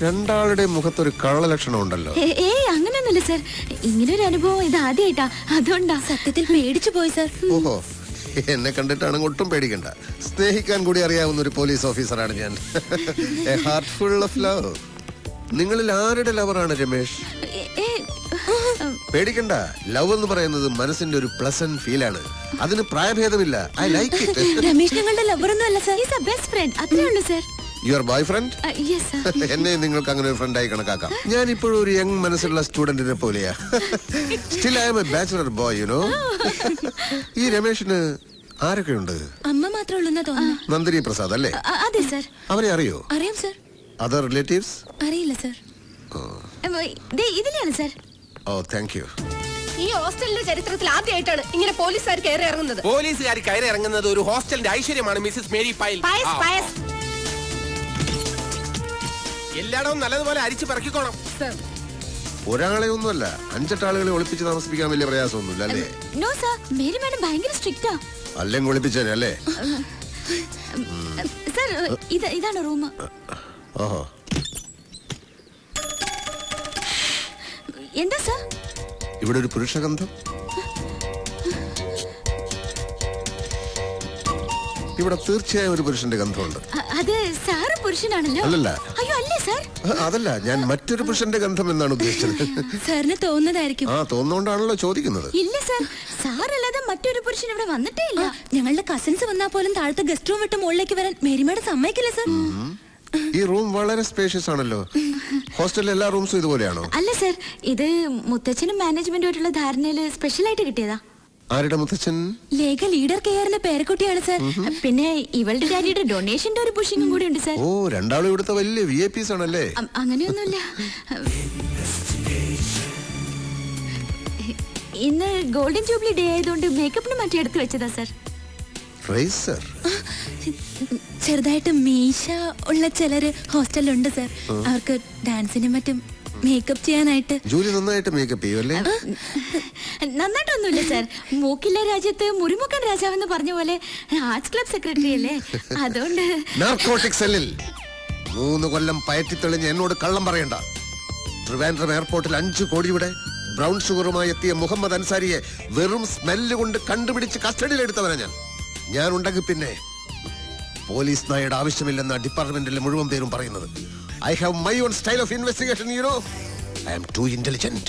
രണ്ടാളുടെ മുഖത്തൊരു കള്ള ലക്ഷണം ഉണ്ടല്ലോ. അങ്ങനെയൊന്നുമില്ല സർ, ഇങ്ങനൊരു അനുഭവം ഇത് ആദ്യമായിട്ടാ, അതുകൊണ്ടാ. സത്യത്തിൽ പേടിച്ചു പോയി സർ. ഓഹോ, എന്നെ കണ്ടിട്ടാണെങ്കിൽ ഒട്ടും പേടിക്കണ്ട. സ്നേഹിക്കാൻ കൂടി അറിയാവുന്ന ഒരു പോലീസ് ഓഫീസറാണ് ഞാൻ. A heart full of love. നിങ്ങളിൽ ആരുടെ ലവറാണ് രമേശ്? പേടിക്കണ്ട, ലവ് എന്ന് പറയുന്നത് മനസ്സിന്റെ ഒരു പ്ലസന്റ് ഫീലാണ്. അതിന് പ്രായഭേദമില്ല. I like it. രമേശ് ഞങ്ങളുടെ ലവർ ഒന്നും അല്ല sir, is a best friend, അത്രേ ഉള്ളൂ സർ. Your boy friend? എന്നെ നിങ്ങൾക്ക് അങ്ങനെ ഒരു ഫ്രണ്ടായി കണക്കാക്കാം. ഞാൻ ഇപ്പോഴും ഒരു യങ് മനസ്സുള്ള സ്റ്റുഡന്റിനെ പോലെയാ. Still I am a bachelor boy, you know. ഈ രമേശിന് ആരൊക്കെയുണ്ട്? അമ്മ മാത്രമേ ഉള്ളൂ തോന്നുന്നു. നന്ദിനി പ്രസാദ് അല്ലേ? അതെ സർ. അവരെ അറിയോ? അറിയാം സർ. Other relatives? അറിയില്ല സർ. ഇതിലാണ് സർ. Oh, thank you. ഈ ഹോസ്റ്റലിന്റെ ചരിത്രത്തിൽ ആദ്യമായിട്ടാണ് ഇങ്ങനെ പോലീസുകാർ കയറി ഇറങ്ങുന്നത്. പോലീസുകാർ കയറി ഇറങ്ങുന്നത് ഒരു ഹോസ്റ്റലിന്റെ ഐശ്വര്യമാണ് മിസ്സസ് മേരി പൈൽ. എല്ലായിടവും നല്ലതുപോലെ അരിച്ചു പറക്കിക്കോണം. ഒരാളെ ഒന്നുമല്ല, 5-8 ആളുകളെ ഒളിപ്പിച്ച് താമസിപ്പിക്കാൻ വലിയ പ്രയാസമൊന്നുമില്ല അല്ലേ? നോ സർ, മേരി മാഡം ഭയങ്കര സ്ട്രിക്റ്റാ. അല്ലെങ്കിൽ ഒളിപ്പിച്ചേനെ അല്ലേ? സർ, ഇതാണ് റൂം. ഓഹോ, എന്താ സർ? ഇവിടെ ഒരു പുരുഷഗന്ധം. ഇവിടെ തീർച്ചയായും ഒരു പുരുഷന്റെ ഗന്ധമുണ്ട്. അത് സാറ് പുരുഷനാണല്ലോ. അല്ലല്ല. അയ്യോ അല്ലേ സർ? അതല്ല, ഞാൻ മറ്റൊരു പുരുഷന്റെ ഗന്ധം എന്നാണ് ഉദ്ദേശിച്ചത്. സാറിന് തോന്നുന്നതായിരിക്കും. തോന്നുകൊണ്ടാണല്ലോ ചോദിക്കുന്നത്. ഇല്ല സർ, സാറല്ലാതെ മറ്റൊരു പുരുഷൻ ഇവിടെ വന്നിട്ടേ ഇല്ല. ഞങ്ങളുടെ കസിൻസ് വന്നാൽ പോലും താഴത്തെ ഗസ്റ്റ് റൂം വിട്ട് മുകളിലേക്ക് വരാൻ മേരിമേടെ സമ്മതിക്കില്ല സർ. ഈ റൂം വളരെ സ്പേഷ്യസ് ആണല്ലോ. ഹോസ്റ്റലിലെ എല്ലാ റൂംസും ഇതുപോലെയാണോ? അല്ല സർ, ഇത് മുത്തച്ഛനും മാനേജ്മെന്റുമായിട്ടുള്ള ധാരണയില് സ്പെഷ്യൽ ആയിട്ട് കിട്ടിയതാ. ആരുടെ മുത്തച്ഛൻ? ലേഖ ലീഡർ കെയറിന്റെ പേരക്കുട്ടിയാണ് സർ. പിന്നെ ഇവളുടെ ഡാഡിയുടെ ഡൊണേഷന്റെ ഒരു പുഷിങ്ങും കൂടി ഉണ്ട് സർ. ഓ, രണ്ടാളും ഇവിടുത്തെ വലിയ VIP ആണല്ലേ? അങ്ങനെയൊന്നുമില്ല. ഇന്ന് ഗോൾഡൻ ജൂബിലി ഡേ ആയതുകൊണ്ട് മേക്കപ്പിന് മറ്റേ എടുത്ത് വെച്ചതാ സർ. ചെറുതായിട്ട് മീശ ഉള്ള ചിലര് ഹോസ്റ്റലിലുണ്ട് സർ. അവർക്ക് ഡാൻസിനും മറ്റും മേക്കപ്പ് ചെയ്യാനായിട്ട്. ജൂലി നന്നായിട്ട് മേക്കപ്പ് ചെയ്യുമല്ലേ? നന്നായിട്ടൊന്നുമില്ല സർ. മൂക്കില്ല രാജ്യത്ത് മുറിമുക്കൻ രാജാവെന്ന് പറഞ്ഞ പോലെ ആർട്സ് ക്ലബ് സെക്രട്ടറി അല്ലേ, അതുകൊണ്ട്. നാർക്കോട്ടിക് സെല്ലിൽ 3 കൊല്ലം പയറ്റിത്തെളിഞ്ഞ് എന്നോട് കള്ളം പറയണ്ട. ട്രിവാൻഡ്രം എയർപോർട്ടിൽ 5 കോടിയുടെ ബ്രൗൺ ഷുഗറുമായി എത്തിയ മുഹമ്മദ് അൻസാരിയെ വെറും സ്മെല്ല് കൊണ്ട് കണ്ടുപിടിച്ച് കസ്റ്റഡിയിലെടുത്തവനാ ഞാൻ ഉണ്ടെങ്കിൽ പിന്നെ പോലീസ് നായയുടെ ആവശ്യമില്ലെന്ന ഡിപ്പാർട്ട്മെന്റിലെ മുഴുവൻ പേരും പറയുന്നത്. I have my own style of investigation, you know. I am too intelligent.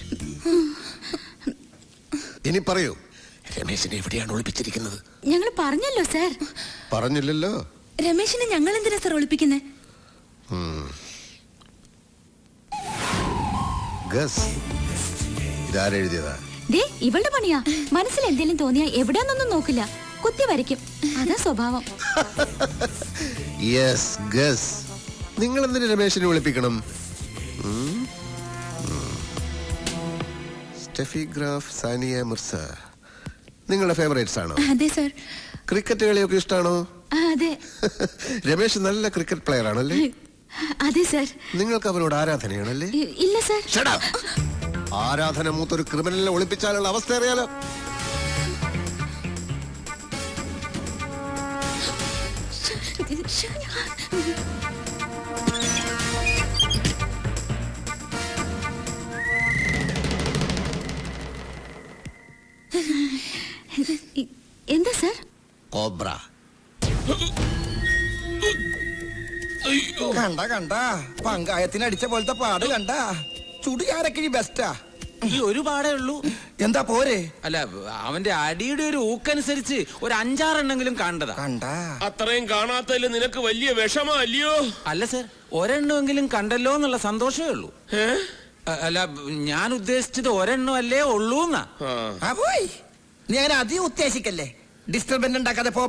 ഇനി പറയൂ, രമേശിനെ എവിടെയാണ് ഒളിപ്പിച്ചിരിക്കുന്നത്? ഞങ്ങൾ പറഞ്ഞല്ലോ സർ. പറഞ്ഞില്ലല്ലോ. രമേശിനെ ഞങ്ങൾ എന്തിനാ സർ ഒളിപ്പിക്കുന്നത്? ഗസ്, ഇതാരെഴുതിയതാ? ഇവളുടെ പണിയാ. മനസ്സിൽ എന്തെങ്കിലും തോന്നിയാ എവിടെയാന്നൊന്നും നോക്കില്ല, കുത്തി വരയ്ക്കും. അതാ സ്വഭാവം. Yes, guess. നിങ്ങൾ എന്തിനു രമേശിനെ വിളിപ്പിക്കണം? സ്റ്റെഫി ഗ്രാഫ്, സാനിയ മിർസ നിങ്ങളുടെ ഫേവറേറ്റ്സ് ആണോ? അതെ സർ. ക്രിക്കറ്റ് കളിയൊക്കെ ഇഷ്ടമാണോ? അതെ. രമേശ് നല്ല ക്രിക്കറ്റ് പ്ലെയർ ആണല്ലേ? അതെ സർ. നിങ്ങൾക്ക് അവനോട് ആരാധനയാണല്ലേ? ഇല്ല സർ. ആരാധന മൂത്തൊരു ക്രിമിനലിനെ ഒളിപ്പിച്ചാലുള്ള അവസ്ഥ അറിയാലോ. എന്താ സർ? കോബ്ര. കണ്ട പങ്കായത്തിന് അടിച്ച പോലത്തെ പാട് കണ്ട. ചുടിയാരൊക്കെ ബെസ്റ്റാ. ഈ ഒരു പാടേ ഉള്ളൂ. എന്താ പോരെ? അല്ല, അവന്റെ അടിയുടെ ഒരു ഊക്കനുസരിച്ച് ഒരു 5-6 എണ്ണെങ്കിലും കണ്ടതാ. കണ്ടാ അത്രയും കാണാത്തതിൽ നിനക്ക് വലിയ വിഷമം അല്ലയോ? അല്ല സർ, ഒരെണ്ണമെങ്കിലും കണ്ടല്ലോ എന്നുള്ള സന്തോഷമേ ഉള്ളൂ. അല്ല, ഞാൻ ഉദ്ദേശിച്ചത് ഒരെണ്ണം അല്ലേ ഉള്ളൂ എന്നാ. പോയി നീ അങ്ങനെ അധികം ഉദ്ദേശിക്കല്ലേ. ഡിസ്റ്റർബൻസ് ഉണ്ടാക്കാതെ പോ.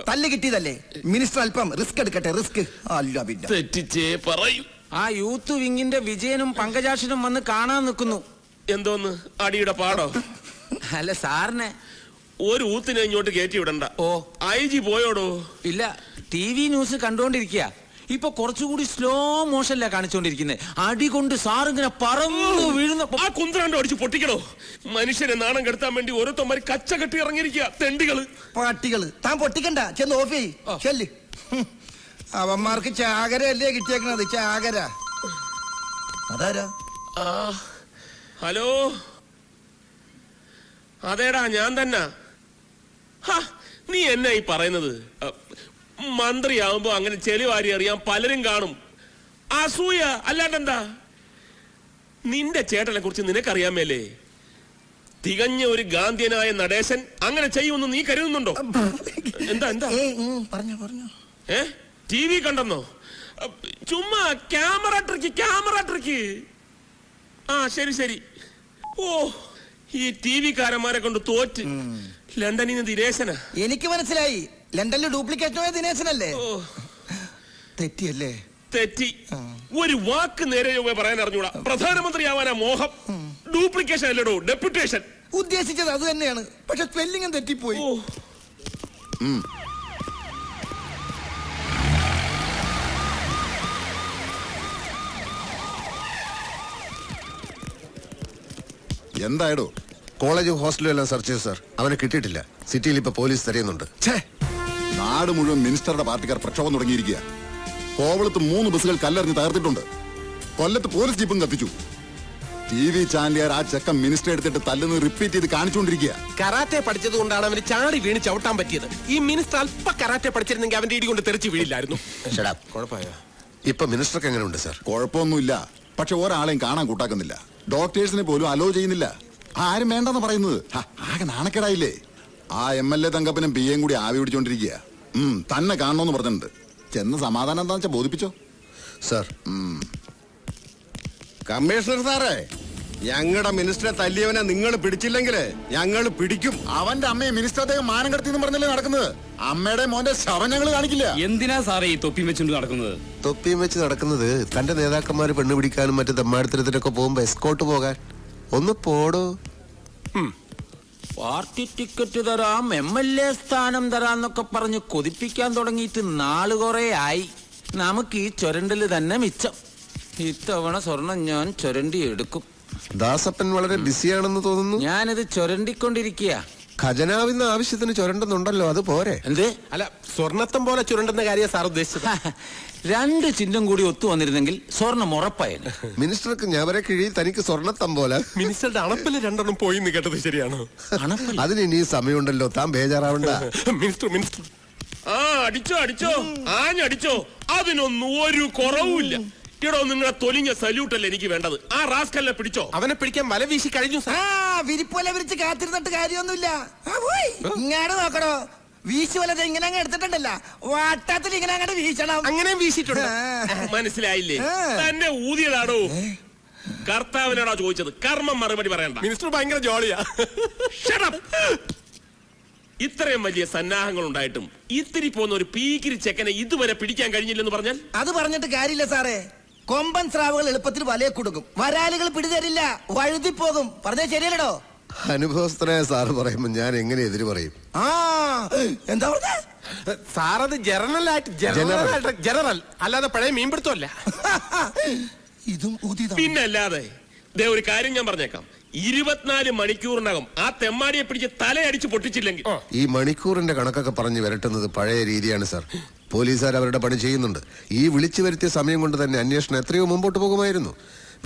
തല്ല് കിട്ടിയതല്ലേ. മിനിസ്റ്റർ അല്പം റിസ്ക് എടുക്കട്ടെ. റിസ്ക് അല്ല പിന്നെ തെറ്റിച്ചേ പറയൂ. ആ യൂത്ത് വിങ്ങിന്റെ വിജയനും പങ്കജാക്ഷനും വന്ന് കാണാൻ നിൽക്കുന്നു. എന്തോന്ന് അടിയുടെ പാടോ? അല്ല സാറിനെ ഒരു ഊത്തിനെ ഇങ്ങോട്ട് കയറ്റി വിടണ്ട. ഓ, IG പോയോടോ? ഇല്ല, TV ന്യൂസ് കണ്ടോണ്ടിരിക്കുക. ഇപ്പൊ കുറച്ചുകൂടി സ്ലോ മോഷനിലാ കാണിച്ചോണ്ടിരിക്കുന്നത്. അടി കൊണ്ട് സാറിങ്ങനെ പറന്നു വീഴുന്ന. ആ കുന്ത്രണ്ടോ അടിച്ച് പൊട്ടിക്കണോ? മനുഷ്യനെ നാണം കെടുത്താൻ വേണ്ടി ഓരോരുത്തന്മാര് കച്ച കെട്ടി ഇറങ്ങിയിരിക്കുക. തെണ്ടികള്, പാട്ടികള്. താൻ പൊട്ടിക്കണ്ട, ചെന്ന് ഓഫ് ചെയ്യ്. ചെല്ല്. അവന്മാർക്ക് ചാകരയല്ലേ കിട്ടിയേക്കണത്, ചാകര. അതാരാ? ആ, ഹലോ, അതേടാ ഞാൻ തന്നെ. നീ എന്നാ ഈ പറയുന്നത്? മന്ത്രിയാവുമ്പോ അങ്ങനെ ചെളിവാരി അറിയാൻ പലരും കാണും. അസൂയ അല്ലാണ്ടെന്താ? നിന്റെ ചേട്ടനെ കുറിച്ച് നിനക്കറിയാമേലേ? തികഞ്ഞ ഒരു ഗാന്ധിയനായ നടേശൻ അങ്ങനെ ചെയ്യുമെന്ന് നീ കരുതുന്നുണ്ടോ? എന്താ എന്താ പറഞ്ഞു ടി വി കണ്ടെന്നോ? ചുമ്മാ ക്യാമറ ട്രിക്ക്. ആ ശരി ശരി. ഓ, ഈ ടി വിക്കാരന്മാരെ കൊണ്ട് തോറ്റ്. ലണ്ടനിൽ നിന്ന് ദിനേശനാ. എനിക്ക് മനസ്സിലായി, ലണ്ടനിൽ ഡ്യൂപ്ലിക്കേറ്റ് ദിനേശനല്ലേ? തെറ്റിയല്ലേ? തെറ്റി. ഒരു വാക്ക് നേരെ പറയാൻ അറിഞ്ഞൂടാ. പ്രധാനമന്ത്രിയാവാനാ മോഹം. ഡ്യൂപ്ലിക്കേഷൻ അല്ലടോ, ഡെപ്യൂട്ടേഷൻ. ഉദ്ദേശിച്ചത് അത് തന്നെയാണ്, പക്ഷെ സ്പെല്ലിംഗും തെറ്റിപ്പോയി. എന്തായടോ? കോളേജും ഹോസ്റ്റലും എല്ലാം സെർച്ച് ചെയ്തു സാർ. അവനെ കിട്ടിയിട്ടില്ല. സിറ്റിയിൽ ഇപ്പൊ പോലീസ് തിരയുന്നുണ്ട്. നാട് മുഴുവൻ മിനിസ്റ്ററുടെ പാർട്ടിക്കാർ പ്രക്ഷോഭം തുടങ്ങിയിരിക്കുക. കോവളത്ത് 3 ബസ്സുകൾ കല്ലെറിഞ്ഞ് തകർത്തിട്ടുണ്ട്. കൊല്ലത്ത് പോലീസ് ജീപ്പും കത്തിച്ചു. TV ചാനലുകാർ ആ ചെക്കൻ മിനിസ്റ്റർ എടുത്തിട്ട് തല്ലുന്നത് റിപ്പീറ്റ് ചെയ്ത് കാണിച്ചുകൊണ്ടിരിക്കുക. കരാറ്റെ പഠിച്ചത് കൊണ്ടാണ് അവന് ചാടി വീണ് ചവിട്ടാൻ പറ്റിയത്. ഈ മിനിസ്റ്റർ അല്പ കരാറ്റെ പഠിച്ചിരുന്നെങ്കിൽ അവന്റെ ഇടി കൊണ്ട് തെറിച്ച് വീഴില്ലായിരുന്നു. ഇപ്പൊ മിനിസ്റ്റർക്ക് എങ്ങനെയുണ്ട് സാർ? കുഴപ്പമൊന്നുമില്ല, പക്ഷെ ഒരാളെയും കാണാൻ കൂട്ടാക്കുന്നില്ല. ഡോക്ടേഴ്സിനെ പോലും അലോ ചെയ്യുന്നില്ല. ആരും വേണ്ടെന്ന് പറയുന്നത്. ആകെ നാണക്കേടായില്ലേ? ആ MLA തങ്കപ്പനും PA കൂടി ആവി പിടിച്ചോണ്ടിരിക്കുക. തന്നെ കാണണമെന്ന് പറഞ്ഞിട്ടുണ്ട്. ചെന്ന് സമാധാനം എന്താ വെച്ചാ ബോധിപ്പിച്ചോ സാർ. കമ്മീഷണർ സാറേ, ഞങ്ങളുടെ മിനിസ്റ്ററെ തല്ലിയവനെ നിങ്ങൾ പിടിച്ചില്ലെങ്കിൽ ഞങ്ങൾ പിടിക്കും. അവന്റെ അമ്മയെ മിനിസ്റ്റർ അദ്ദേഹം മാനം കടത്തി പറഞ്ഞല്ലേ നടക്കുന്നത്. അമ്മയുടെ മോന്റെ ശവം ഞങ്ങൾ കാണിക്കില്ല. എന്തിനാ സാറേ ഈ തൊപ്പിയും വെച്ചുകൊണ്ട് നടക്കുന്നത്? തൊപ്പിയും വെച്ച് നടക്കുന്നത് തന്റെ നേതാക്കന്മാര് പെണ്ണ് പിടിക്കാനും മറ്റു തെമ്മാടിത്തരത്തിനൊക്കെ പോകുമ്പോ എസ്കോട്ട് പോകാൻ. ഒന്ന് പോടോ. പാർട്ടി ടിക്കറ്റ് തരാം, MLA സ്ഥാനം തരാന്നൊക്കെ പറഞ്ഞ് കൊതിപ്പിക്കാൻ തുടങ്ങിയിട്ട് നാള് കുറെ ആയി. നമുക്ക് ഈ ചുരണ്ടല് തന്നെ മിച്ചം. ഇത്തവണ സ്വർണം ഞാൻ ചുരണ്ടി എടുക്കും. ദാസപ്പൻ വളരെ ബിസിയാണെന്ന് തോന്നുന്നു. ഞാനിത് ചുരണ്ടിക്കൊണ്ടിരിക്കുക. ഖജനാവിന്ന് ആവശ്യത്തിന് ചുരണ്ടുന്നുണ്ടല്ലോ, അത് പോരെ? എന്ത്? അല്ല, സ്വർണത്തം പോലെ ചുരുണ്ടെന്ന കാര്യം സാർ ഉദ്ദേശിച്ചത്. 2 ചിഹ്നം കൂടി ഒത്തു വന്നിരുന്നെങ്കിൽ സ്വർണം ഉറപ്പായത്. മിനിസ്റ്റർക്ക് ഞവരെ കിഴി, തനിക്ക് സ്വർണ്ണത്തം പോലെ. മിനിസ്റ്ററുടെ അണപ്പില് 2 പോയി എന്ന് കേട്ടത് ശരിയാണോ? അതിന് ഇനി സമയമുണ്ടല്ലോ, താൻ ബേജാറാവണ്ട. മിനിസ്റ്റർ ആ അടിച്ചോ ആഞ്ഞടിച്ചോ, അതിനൊന്നും ഒരു കുറവുമില്ല. ഇടോ, നിങ്ങളെ തൊലിഞ്ഞ സല്യൂട്ടല്ലേ എനിക്ക് വേണ്ടത്. ആ റാസ്കലിനെ പിടിച്ചോ. അവനെ പിടിക്കാൻ വല വീശി കഴിഞ്ഞു. വിരിപ്പോലെ വിരിച്ച് കാത്തിരുന്നിട്ട് കാര്യമൊന്നുമില്ല. ഇങ്ങാട് നോക്കണോ, വീശി വലത് ഇങ്ങനെ അങ്ങ് എടുത്തിട്ടുണ്ടല്ല, വാട്ടത്തിൽ ഇങ്ങനെ അങ്ങോട്ട് വീശണം. അങ്ങനെ വീശിട്ടുണ്ട്. മനസ്സിലായില്ലേ? തന്നെ ഊതിയതാടോ. കർത്താവിനോടാ ചോദിച്ചത്, കർമ്മം മറുപടി പറയണ്ട. മിനിസ്റ്റർ ഭയങ്കര ജോളിയാ. ഇത്രയും വലിയ സന്നാഹങ്ങൾ ഉണ്ടായിട്ടും ഇത്തിരി പോകുന്ന ഒരു പീക്കിരി ചെക്കനെ ഇതുവരെ പിടിക്കാൻ കഴിഞ്ഞില്ലെന്ന് പറഞ്ഞാൽ അത് പറഞ്ഞിട്ട് കാര്യമില്ല സാറേ. കൊമ്പൻ സ്രാവുകൾ എളുപ്പത്തിൽ വലയെ കൊടുക്കും, വരാലുകൾ പിടിതരില്ല, വഴുതിപ്പോകും. പറഞ്ഞാൽ ശരിയല്ലടോ? അനുഭവസ്ഥനായ സാറ് പറയുമ്പോ ഞാൻ എങ്ങനെ എതിര് പറയും? എന്താ പറഞ്ഞ സാറത് ജനറൽ അല്ലാതെ പഴയ മീൻപിടുത്തമല്ല. ഇതും പിന്നല്ലാതെ. ഒരു കാര്യം ഞാൻ പറഞ്ഞേക്കാം, 24 മണിക്കൂറിനകം ആ തെമ്മാടിയെ പിടിച്ച് തലയടിച്ച് പൊട്ടിച്ചില്ലെങ്കിൽ. ഈ മണിക്കൂറിന്റെ കണക്കൊക്കെ പറഞ്ഞു വരട്ടുന്നത് പഴയ രീതിയാണ് സാർ. പോലീസുകാർ അവരുടെ പണി ചെയ്യുന്നുണ്ട്. ഈ വിളിച്ചു വരുത്തിയ സമയം കൊണ്ട് തന്നെ അന്വേഷണം എത്രയോ മുമ്പോട്ട് പോകുമായിരുന്നു.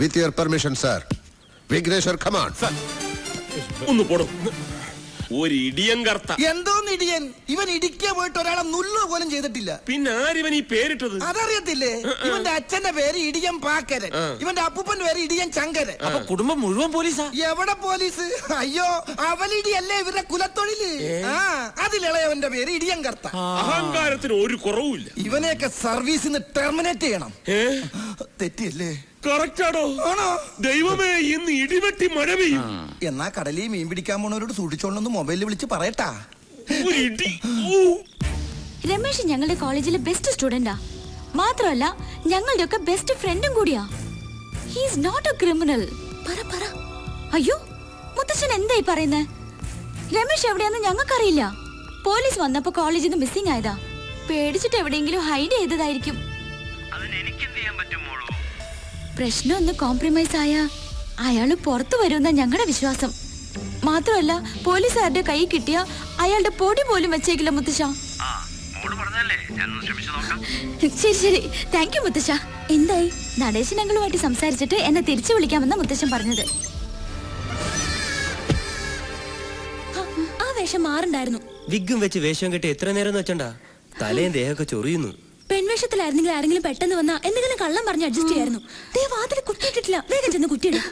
With your permission sir. Vigneshwar, come on. ഒന്ന് പോടും. ഒരു ഇടിയൻ കർത്ത. എന്തോന്ന് ഇടിയൻ? ഇവൻ ഇടിക്കാൻ പോയിട്ട് ഒരാളെ നുള്ളു പോലും ചെയ്തിട്ടില്ല. പിന്നെ ആരിവൻ ഈ പേരിട്ടത്? അതറിയത്തില്ലേ? ഇവന്റെ അച്ഛന്റെ പേര് ഇടിയൻ പാക്കരൻ, ഇവന്റെ അപ്പൂപ്പന്റെ പേര് ഇടിയൻ ചങ്കരൻ. അപ്പൊ കുടുംബം മുഴുവൻ പോലീസാ? എവിടെ പോലീസ്? അയ്യോ, അവലിടിയല്ലേ ഇവരുടെ കുലത്തൊഴില്. അതിലിളയവന്റെ പേര് ഇടിയൻ കർത്ത. അഹങ്കാരത്തിന് ഒരു കുറവുമില്ല. ഇവനെയൊക്കെ സർവീസിന് ടെർമിനേറ്റ് ചെയ്യണം. തെറ്റിയല്ലേ? കറക്റ്റാണോ? ദൈവമേ, ഇന്ന് ഇടിവെട്ടി മഴ പെയ്യും. എന്നാ കടലിൽ മീൻ പിടിക്കാൻ പോണവരോട് സൂക്ഷിച്ചോളന്ന് മൊബൈലിൽ വിളിച്ച് പറയട്ടാ. രമേശ് ഞങ്ങളുടെ കോളേജിലെ ബെസ്റ്റ് സ്റ്റുഡന്റാ. മാത്രമല്ല ഞങ്ങളുടെ ഒക്കെ ബെസ്റ്റ് ഫ്രണ്ടും കൂടിയാ. He's not a criminal. പറ. അയ്യോ, മുത്തച്ഛൻ എന്തായി പറയുന്നേ? രമേശ് എവിടെയാന്ന് ഞങ്ങൾക്കറിയില്ല. പോലീസ് വന്നപ്പോ കോളേജിൽ നിന്ന് മിസ്സിംഗ് ആയതാ. പേടിച്ചിട്ട് എവിടെയെങ്കിലും ഹൈഡ് ചെയ്തതായിരിക്കും. പ്രശ്നം ഒന്ന് കോംപ്രമൈസ് ആയ അയാള് പുറത്തു വരുമെന്ന ഞങ്ങളുടെ വിശ്വാസം. മാത്രമല്ല പോലീസുകാരുടെ കൈ കിട്ടിയ അയാളുടെ പൊടി പോലും വെച്ചേക്കില്ല മുത്തശ്ശ. ശരി, താങ്ക് യു മുത്തശ്ശ. എന്തായി? നടേശൻ അങ്കിളുമായിട്ട് സംസാരിച്ചിട്ട് എന്നെ തിരിച്ചു വിളിക്കാമെന്ന മുത്തശ്ശൻ പറഞ്ഞത്. ആ വേഷം മാറണ്ടായിരുന്നു. വിഗും വെച്ച് വേഷം കെട്ടി എത്ര നേരം വെച്ചണ്ടാ തലയും ദേഹമൊക്കെ ചൊറിയുന്നു. പെൺവേഷത്തിലായിരുന്നെങ്കിൽ ആരെങ്കിലും പെട്ടെന്ന് വന്നാ എന്തെങ്കിലും കള്ളം പറഞ്ഞ് അഡ്ജസ്റ്റ് ചെയ്യായിരുന്നു. വാതിൽ കുത്തിയിട്ടിട്ടില്ല. വേഗം ചെന്ന് കുത്തിയിടും.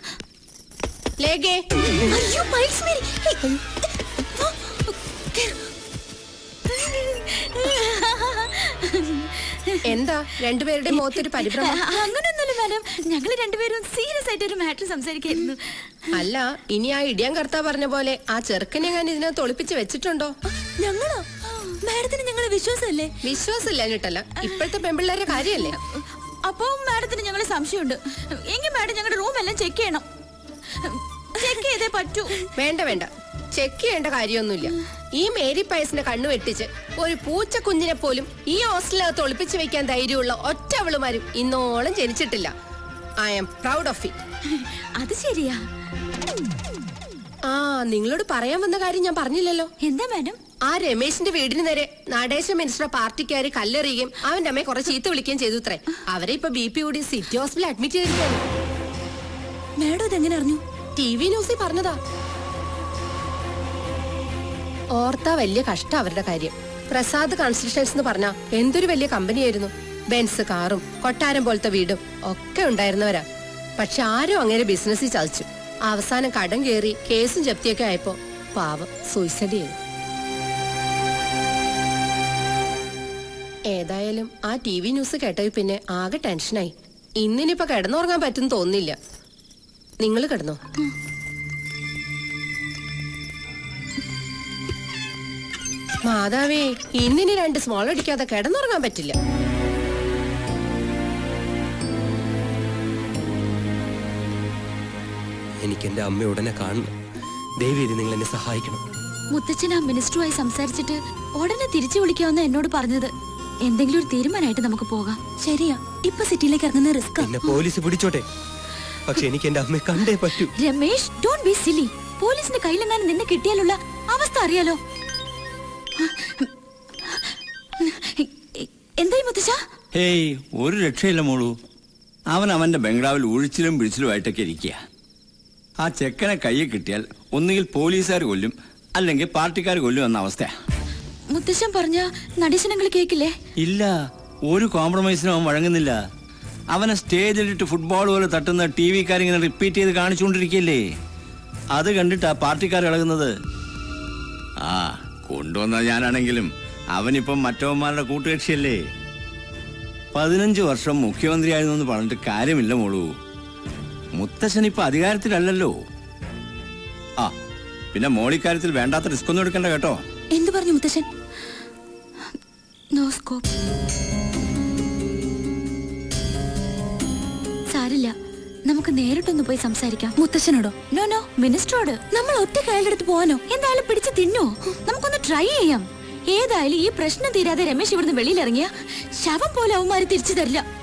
എന്താ രണ്ടുപേരുടെ മുഖത്തൊരു പരിഭ്രമം? അങ്ങനെയൊന്നുമില്ല മാഡം, ഞങ്ങൾ രണ്ടുപേരും സീരിയസ് ആയിട്ട് ഒരു മാറ്റർ സംസാരിക്കായിരുന്നു. അല്ല, ഇനി ആ ഇടിയാൻ കർത്താ പറഞ്ഞ പോലെ ആ ചെറുക്കനെ ഞാൻ ഇതിനകത്ത് ഒളിപ്പിച്ച് വെച്ചിട്ടുണ്ടോ? ഞങ്ങളോ? മാഡത്തിന് ഞങ്ങളെ വിശ്വാസമല്ലേ? വിശ്വാസമില്ലാഞ്ഞിട്ടല്ല, ഇപ്പോഴത്തെ പെൺപിള്ളേരുടെ കാര്യല്ലേ. അപ്പൊ മാഡത്തിന് ഞങ്ങളെ സംശയമുണ്ട്. എങ്കിൽ മാഡം ഞങ്ങളുടെ റൂം എല്ലാം ചെക്ക് ചെയ്യണം. ചെക്ക് ചെയ്തേ പറ്റൂ. വേണ്ട വേണ്ട, ചെക്ക് ചെയ്യേണ്ട കാര്യമൊന്നുമില്ല. ഈ മേരി പയസിന്റെ കണ്ണു വെട്ടിച്ച് ഒരു പൂച്ച കുഞ്ഞിനെ പോലും ഈ ഹോസ്റ്റലിനകത്ത് ഒളിപ്പിച്ചു വെക്കാൻ ധൈര്യമുള്ള ഒറ്റ അവളുമാരും ഇന്നോളം ജനിച്ചിട്ടില്ല. I am proud of it. അത് ശരിയാ. ആ, നിങ്ങളോട് പറയാൻ വന്ന കാര്യം ഞാൻ പറഞ്ഞില്ലല്ലോ. എന്താ മാഡം? ആ രമേശിന്റെ വീടിന് നേരെ നടേശ മിനിസ്റ്റർ പാർട്ടിക്കാര് കല്ലെറിയുകയും അവന്റെ അമ്മയെ കുറെ ചീത്ത വിളിക്കുകയും ചെയ്തു അത്രേ. അവരെ ഇപ്പൊ BP കൂടി സിറ്റി ഹോസ്പിറ്റലിൽ അഡ്മിറ്റ് ചെയ്തിരിക്കുകയാണ്. മാഡം ഇതെങ്ങനെ അറിഞ്ഞു? TV ന്യൂസിൽ പറഞ്ഞതാ. ഓർത്താ വലിയ കഷ്ടം അവരുടെ കാര്യം. പ്രസാദ് കൺസ്ട്രക്ഷൻസ് എന്ന് പറഞ്ഞാ എന്തൊരു വലിയ കമ്പനിയായിരുന്നു. ബെൻസ് കാറും കൊട്ടാരം പോലത്തെ വീടും ഒക്കെ ഉണ്ടായിരുന്നവരാ. പക്ഷെ ആരും അങ്ങനെ ബിസിനസ്സിൽ ചതിച്ചു. അവസാനം കടം കയറി കേസും ജപ്തിയൊക്കെ ആയപ്പോ പാവം സൂയിസൈഡ് ചെയ്തു. ഏതായാലും ആ TV ന്യൂസ് കേട്ടോ പിന്നെ ആകെ ടെൻഷനായി. ഇന്നിനിപ്പോ കിടന്നുറങ്ങാൻ പറ്റും തോന്നില്ല. നിങ്ങൾ കിടന്നോ? മാതാവേ, ഇന്നിനി 2 സ്മോൾ അടിക്കാതെ കിടന്നുറങ്ങാൻ പറ്റില്ല. എനിക്ക് എന്റെ അമ്മ ഉടനെ കാണണം. ദേവിയെ നിങ്ങൾ എന്നെ സഹായിക്കണം. മുത്തച്ഛൻ ആ മിനിസ്റ്ററുമായി സംസാരിച്ചിട്ട് ഉടനെ തിരിച്ചു വിളിക്കാമെന്ന് എന്നോട് പറഞ്ഞത്. എന്തെങ്കിലും ഒരു തീരുമാനമായിട്ട് നമുക്ക് പോകാം. ശരിയാ, ഇപ്പൊ സിറ്റിയിലേക്ക് ഇറങ്ങുന്ന റിസ്ക്. എന്നെ പോലീസ് പിടിച്ചോട്ടെ, പക്ഷെ എനിക്ക് എന്റെ അമ്മയെ കണ്ടേ പറ്റൂ. രമേശ്, ഡോണ്ട് ബി സിലി. പോലീസിന്റെ കയ്യിലെങ്ങാനും നിന്നെ കിട്ടിയാലുള്ള അവസ്ഥ അറിയാലോ. എന്തായി മുത്തച്ഛ? ഹേയ്, ഒരു രക്ഷയില്ല മോളൂ. അവൻ അവന്റെ ബംഗ്ലാവിൽ ഒഴിച്ചിലും പിടിച്ചിലുമായിട്ടൊക്കെ ഇരിക്കുക. ആ ചെക്കനെ കയ്യിൽ കിട്ടിയാൽ ഒന്നുകിൽ പോലീസുകാർ കൊല്ലും, അല്ലെങ്കിൽ പാർട്ടിക്കാർ കൊല്ലും എന്ന അവസ്ഥയാ. മുത്തച്ഛൻ പറഞ്ഞ നടേശനങ്ങൾ കേക്കില്ലേ? ഇല്ല, ഒരു കോംപ്രമൈസിനും അവൻ വഴങ്ങുന്നില്ല. അവനെ സ്റ്റേജിലിട്ട് ഫുട്ബോൾ പോലെ തട്ടുന്ന TV-കാരിങ്ങനെ റിപ്പീറ്റ് ചെയ്ത് കാണിച്ചുകൊണ്ടിരിക്കുകയല്ലേ. അത് കണ്ടിട്ടാ പാർട്ടിക്കാർ ഇളകുന്നത്. ആ, കൊണ്ടുവന്ന ഞാനാണെങ്കിലും അവനിപ്പം മറ്റവന്മാരുടെ കൂട്ടുകക്ഷിയല്ലേ. 15 വർഷം മുഖ്യമന്ത്രിയായിരുന്നു എന്ന് പറഞ്ഞിട്ട് കാര്യമില്ല മോളൂ. മുത്തശ്ശൻ ഇപ്പൊ അധികാരത്തിലല്ലല്ലോ. ആ, പിന്നെ മോളിക്കാര്യത്തിൽ വേണ്ടാത്ത റിസ്ക് ഒന്നും എടുക്കണ്ട കേട്ടോ. എന്തു പറഞ്ഞു മുത്തശ്ശൻ? No scope. സാരില്ല, നമുക്ക് നേരിട്ടൊന്ന് പോയി സംസാരിക്കാം. മുത്തശ്ശനോടോ? നോ നോ, മിനിസ്റ്ററോട്. നമ്മൾ ഒറ്റ കയ്യിലെടുത്ത് പോവാനോ? എന്തായാലും പിടിച്ച് തിന്നോ? നമുക്കൊന്ന് ട്രൈ ചെയ്യാം. ഏതായാലും ഈ പ്രശ്നം തീരാതെ രമേശ് ഇവിടുന്ന് വെളിയിലിറങ്ങിയ ശവം പോലെ അവന്മാര് തിരിച്ചു തരില്ല.